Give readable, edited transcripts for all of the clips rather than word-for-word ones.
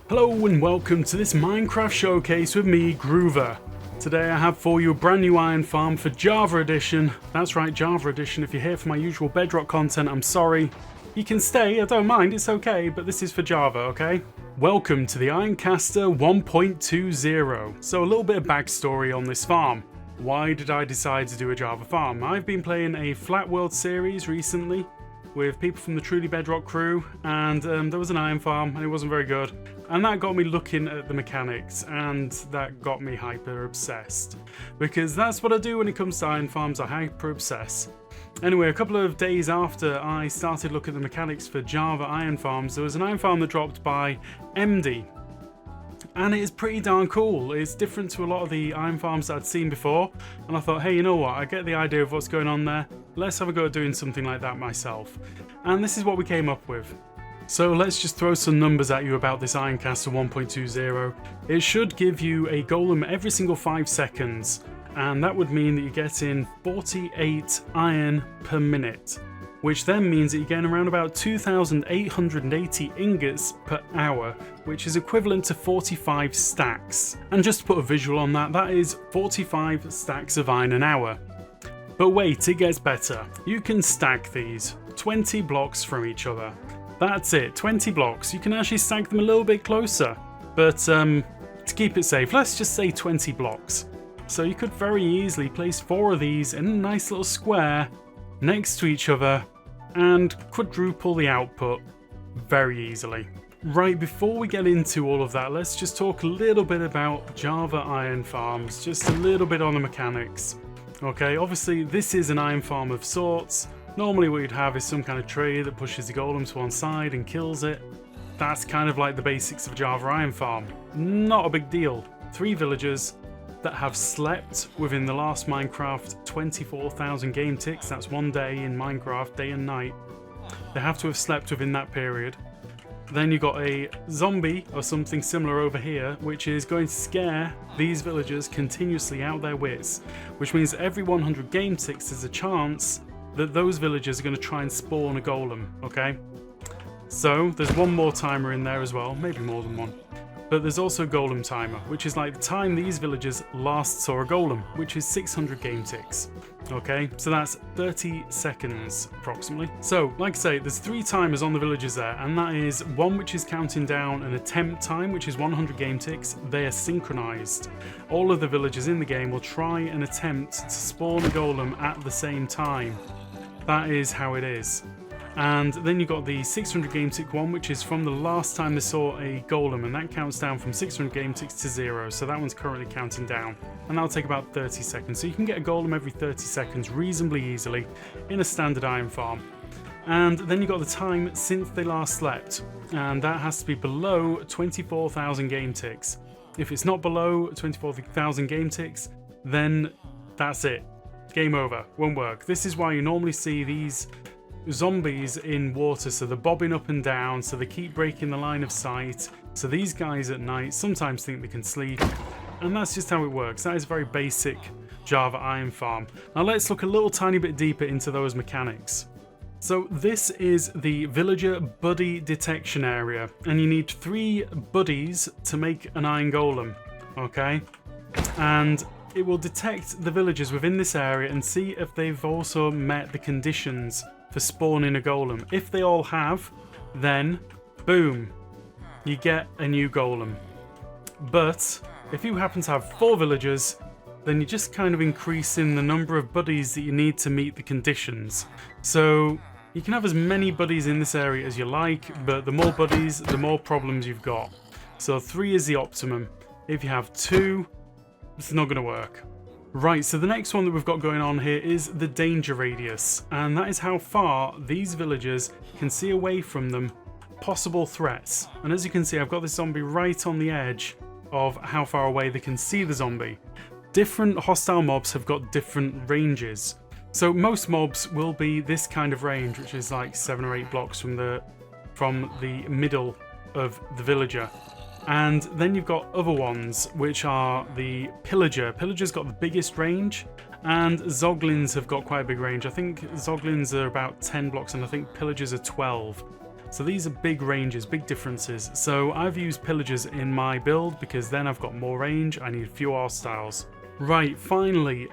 Hello and welcome to this Minecraft showcase with me, Groover. Today I have for you a brand new iron farm for Java Edition. That's right, Java Edition. If you're here for my usual Bedrock content, I'm sorry. You can stay, I don't mind, it's okay, but this is for Java, okay? Welcome to the Ironcaster 1.20. So a little bit of backstory on this farm. Why did I decide to do a Java farm? I've been playing a Flat World series recently with people from the Truly Bedrock crew, and there was an iron farm and it wasn't very good, and that got me looking at the mechanics, and that got me hyper obsessed, because that's what I do when it comes to iron farms. I hyper obsess. Anyway, a couple of days after I started looking at the mechanics for Java iron farms, there was an iron farm that dropped by Emby, and it is pretty darn cool. It's different to a lot of the iron farms that I'd seen before, and I thought, hey, you know what, I get the idea of what's going on there, let's have a go at doing something like that myself. And this is what we came up with. So let's just throw some numbers at you about this Ironcaster 1.20. It should give you a golem every single 5 seconds, and that would mean that you're getting 48 iron per minute, which then means that you're getting around about 2,880 ingots per hour, which is equivalent to 45 stacks. And just to put a visual on that, that is 45 stacks of iron an hour. But wait, it gets better. You can stack these 20 blocks from each other. That's it, 20 blocks. You can actually stack them a little bit closer, but to keep it safe, let's just say 20 blocks. So you could very easily place 4 of these in a nice little square next to each other and quadruple the output very easily. Right, before we get into all of that, let's just talk a little bit about Java iron farms, just a little bit on the mechanics. Okay, obviously this is an iron farm of sorts. Normally what you'd have is some kind of tree that pushes the golem to one side and kills it. That's kind of like the basics of a Java iron farm. Not a big deal. 3 villagers that have slept within the last Minecraft 24,000 game ticks. That's 1 day in Minecraft, day and night. They have to have slept within that period. Then you've got a zombie or something similar over here, which is going to scare these villagers continuously out their wits, which means every 100 game ticks there's a chance that those villagers are going to try and spawn a golem, okay? So there's one more timer in there as well, maybe more than one. But there's also a golem timer, which is like the time these villagers last saw a golem, which is 600 game ticks. Okay, so that's 30 seconds approximately. So, like I say, there's 3 timers on the villagers there, and that is one which is counting down an attempt time, which is 100 game ticks. They are synchronized. All of the villagers in the game will try and attempt to spawn a golem at the same time. That is how it is. And then you've got the 600 game tick one, which is from the last time they saw a golem, and that counts down from 600 game ticks to 0, so that one's currently counting down, and that'll take about 30 seconds. So you can get a golem every 30 seconds reasonably easily in a standard iron farm. And then you've got the time since they last slept, and that has to be below 24,000 game ticks. If it's not below 24,000 game ticks, then that's it. Game over. Won't work. This is why you normally see these zombies in water, so they're bobbing up and down, so they keep breaking the line of sight. So these guys at night sometimes think they can sleep, and that's just how it works. That is a very basic Java iron farm. Now let's look a little tiny bit deeper into those mechanics. So this is the villager buddy detection area, and you need 3 buddies to make an iron golem, okay? And it will detect the villagers within this area and see if they've also met the conditions for spawning a golem. If they all have, then boom, you get a new golem. But if you happen to have 4 villagers, then you're just kind of increasing the number of buddies that you need to meet the conditions. So you can have as many buddies in this area as you like, but the more buddies, the more problems you've got. So 3 is the optimum. If you have 2, it's not going to work. Right, so the next one that we've got going on here is the danger radius, and that is how far these villagers can see away from them possible threats. And as you can see, I've got this zombie right on the edge of how far away they can see the zombie. Different hostile mobs have got different ranges. So most mobs will be this kind of range, which is like 7 or 8 blocks from the middle of the villager. And then you've got other ones, which are the Pillager. Pillager's got the biggest range, and Zoglins have got quite a big range. I think Zoglins are about 10 blocks, and I think Pillagers are 12. So these are big ranges, big differences. So I've used pillagers in my build because then I've got more range, I need fewer hostiles. Right, finally,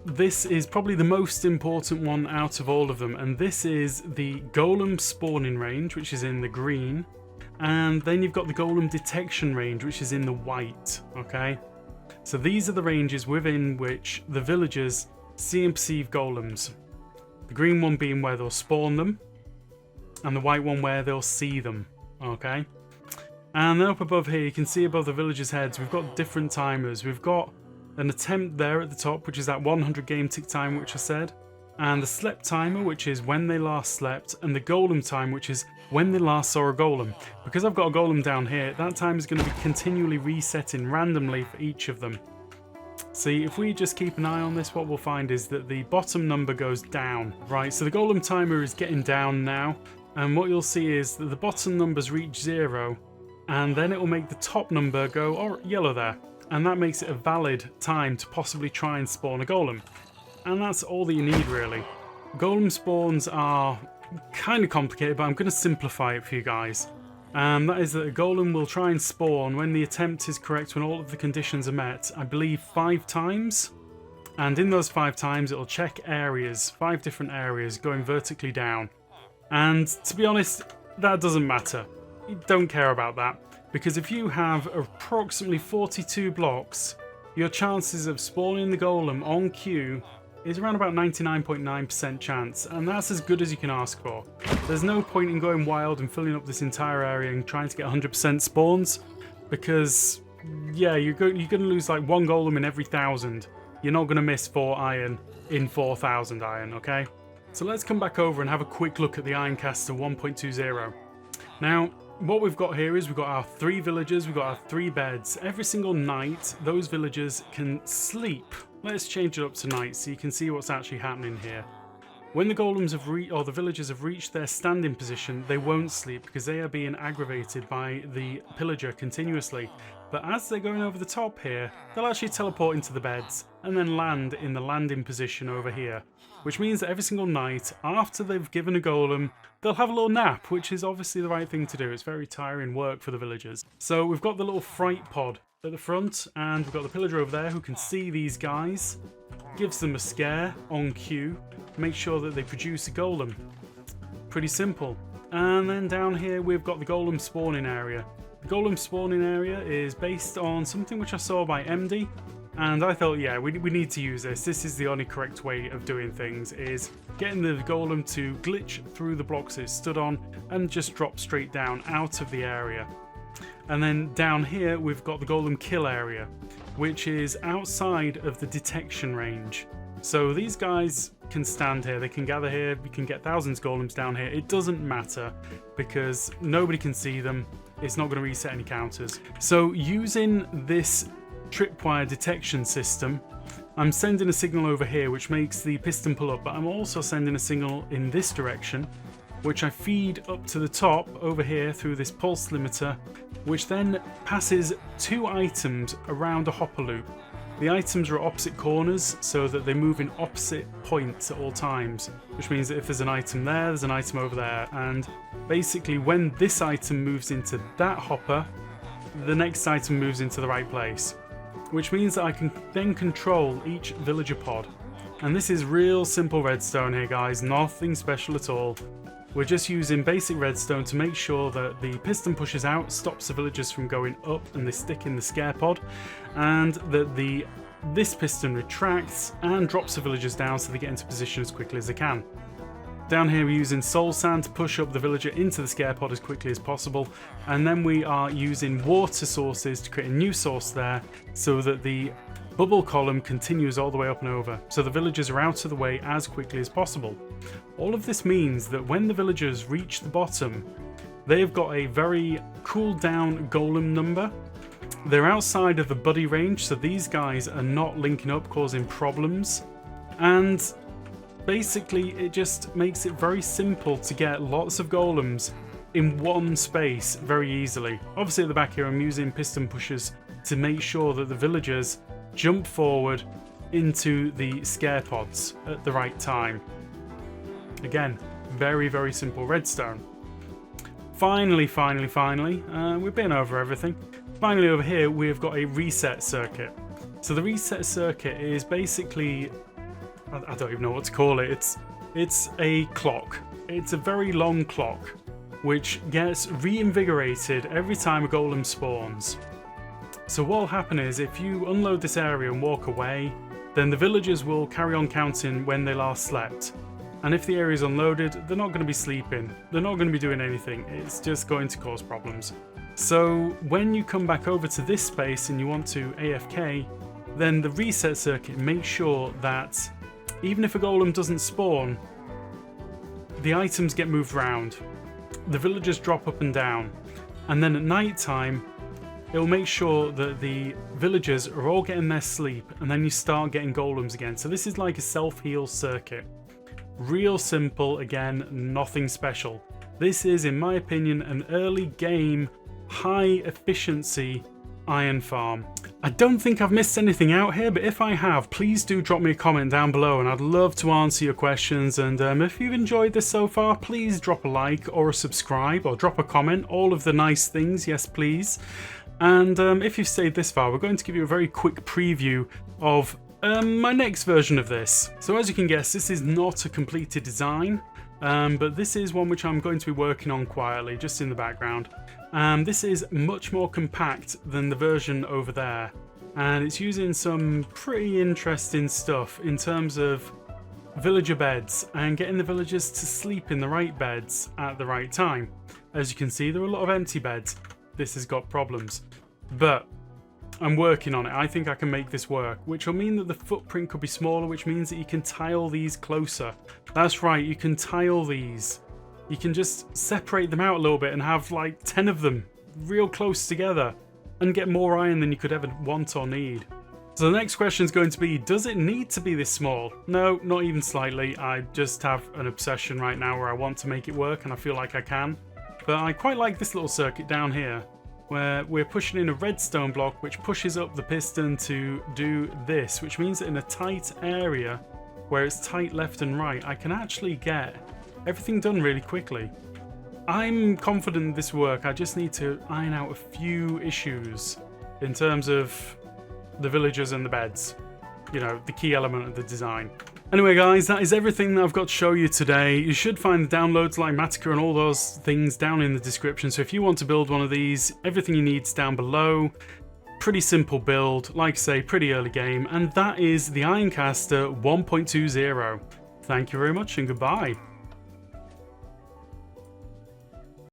this is probably the most important one out of all of them, and this is the golem spawning range, which is in the green, and then you've got the golem detection range, which is in the white, okay? So these are the ranges within which the villagers see and perceive golems. The green one being where they'll spawn them, and the white one where they'll see them, okay? And then up above here, you can see above the villagers' heads, we've got different timers. We've got an attempt there at the top, which is that 100 game tick time, which I said, and the slept timer, which is when they last slept, and the golem time, which is when they last saw a golem. Because I've got a golem down here, that time is going to be continually resetting randomly for each of them. See, if we just keep an eye on this, what we'll find is that the bottom number goes down. Right, so the golem timer is getting down now, and what you'll see is that the bottom numbers reach 0, and then it will make the top number go yellow there. And that makes it a valid time to possibly try and spawn a golem. And that's all that you need, really. Golem spawns are kind of complicated, but I'm going to simplify it for you guys. That is that a golem will try and spawn when the attempt is correct, when all of the conditions are met, I believe 5 times. And in those 5 times, it'll check areas, 5 different areas, going vertically down. And to be honest, that doesn't matter. You don't care about that. Because if you have approximately 42 blocks, your chances of spawning the golem on cue is around about 99.9% chance, and that's as good as you can ask for. There's no point in going wild and filling up this entire area and trying to get 100% spawns, because, yeah, you're going to lose like 1 golem in every 1,000. You're not going to miss 4 iron in 4,000 iron, okay? So let's come back over and have a quick look at the Ironcaster 1.20. Now, what we've got here is we've got our 3 villagers, we've got our 3 beds. Every single night, those villagers can sleep. Let's change it up to night so you can see what's actually happening here. When the golems have the villagers have reached their standing position, they won't sleep because they are being aggravated by the pillager continuously. But as they're going over the top here, they'll actually teleport into the beds and then land in the landing position over here. Which means that every single night, after they've given a golem, they'll have a little nap, which is obviously the right thing to do. It's very tiring work for the villagers. So we've got the little fright pod at the front, and we've got the pillager over there who can see these guys, gives them a scare on cue, make sure that they produce a golem. Pretty simple. And then down here we've got the golem spawning area. The golem spawning area is based on something which I saw by Emby, and I thought, yeah, we need to use this. This is the only correct way of doing things, is getting the golem to glitch through the blocks it stood on and just drop straight down out of the area. And then down here we've got the golem kill area, which is outside of the detection range. So these guys can stand here, they can gather here, we can get thousands of golems down here. It doesn't matter because nobody can see them. It's not going to reset any counters. So using this tripwire detection system, I'm sending a signal over here which makes the piston pull up, but I'm also sending a signal in this direction which I feed up to the top over here through this pulse limiter, which then passes 2 items around a hopper loop. The items are at opposite corners so that they move in opposite points at all times, which means that if there's an item there, there's an item over there, and basically when this item moves into that hopper, the next item moves into the right place. Which means that I can then control each villager pod. And this is real simple redstone here, guys, nothing special at all. We're just using basic redstone to make sure that the piston pushes out, stops the villagers from going up and they stick in the scare pod, and that this piston retracts and drops the villagers down so they get into position as quickly as they can. Down here we're using soul sand to push up the villager into the scare pod as quickly as possible, and then we are using water sources to create a new source there so that the bubble column continues all the way up and over, so the villagers are out of the way as quickly as possible. All of this means that when the villagers reach the bottom, they've got a very cooled down golem number. They're outside of the buddy range, so these guys are not linking up, causing problems. And basically it just makes it very simple to get lots of golems in one space very easily. Obviously at the back here I'm using piston pushers to make sure that the villagers jump forward into the scare pods at the right time. Again, very, very simple redstone. finally, we've been over everything. Finally over here, we've got a reset circuit. So the reset circuit is basically, I don't even know what to call it. It's a clock. It's a very long clock, which gets reinvigorated every time a golem spawns. So what'll happen is, if you unload this area and walk away, then the villagers will carry on counting when they last slept. And if the area is unloaded, they're not going to be sleeping. They're not going to be doing anything. It's just going to cause problems. So when you come back over to this space and you want to AFK, then the reset circuit makes sure that even if a golem doesn't spawn, the items get moved around. The villagers drop up and down. And then at night time, it'll make sure that the villagers are all getting their sleep, and then you start getting golems again. So this is like a self-heal circuit. Real simple, again, nothing special. This is, in my opinion, an early game, high efficiency iron farm. I don't think I've missed anything out here, but if I have, please do drop me a comment down below and I'd love to answer your questions. And if you've enjoyed this so far, please drop a like or a subscribe or drop a comment. All of the nice things, yes please. And if you've stayed this far, we're going to give you a very quick preview of my next version of this. So as you can guess, this is not a completed design, but this is one which I'm going to be working on quietly, just in the background. This is much more compact than the version over there, and it's using some pretty interesting stuff in terms of villager beds and getting the villagers to sleep in the right beds at the right time. As you can see, there are a lot of empty beds. This has got problems, but I'm working on it. I think I can make this work, which will mean that the footprint could be smaller, which means that you can tile these closer. That's right, you can tile these. You can just separate them out a little bit and have like 10 of them real close together and get more iron than you could ever want or need. So the next question is going to be, does it need to be this small? No, not even slightly. I just have an obsession right now where I want to make it work, and I feel like I can. But I quite like this little circuit down here, where we're pushing in a redstone block which pushes up the piston to do this, which means that in a tight area where it's tight left and right, I can actually get everything done really quickly. I'm confident this will work. I just need to iron out a few issues in terms of the villagers and the beds. You know, the key element of the design. Anyway guys, that is everything that I've got to show you today. You should find the downloads like Matica and all those things down in the description. So if you want to build one of these, everything you need is down below. Pretty simple build, like I say, pretty early game. And that is the Ironcaster 1.20. Thank you very much and goodbye.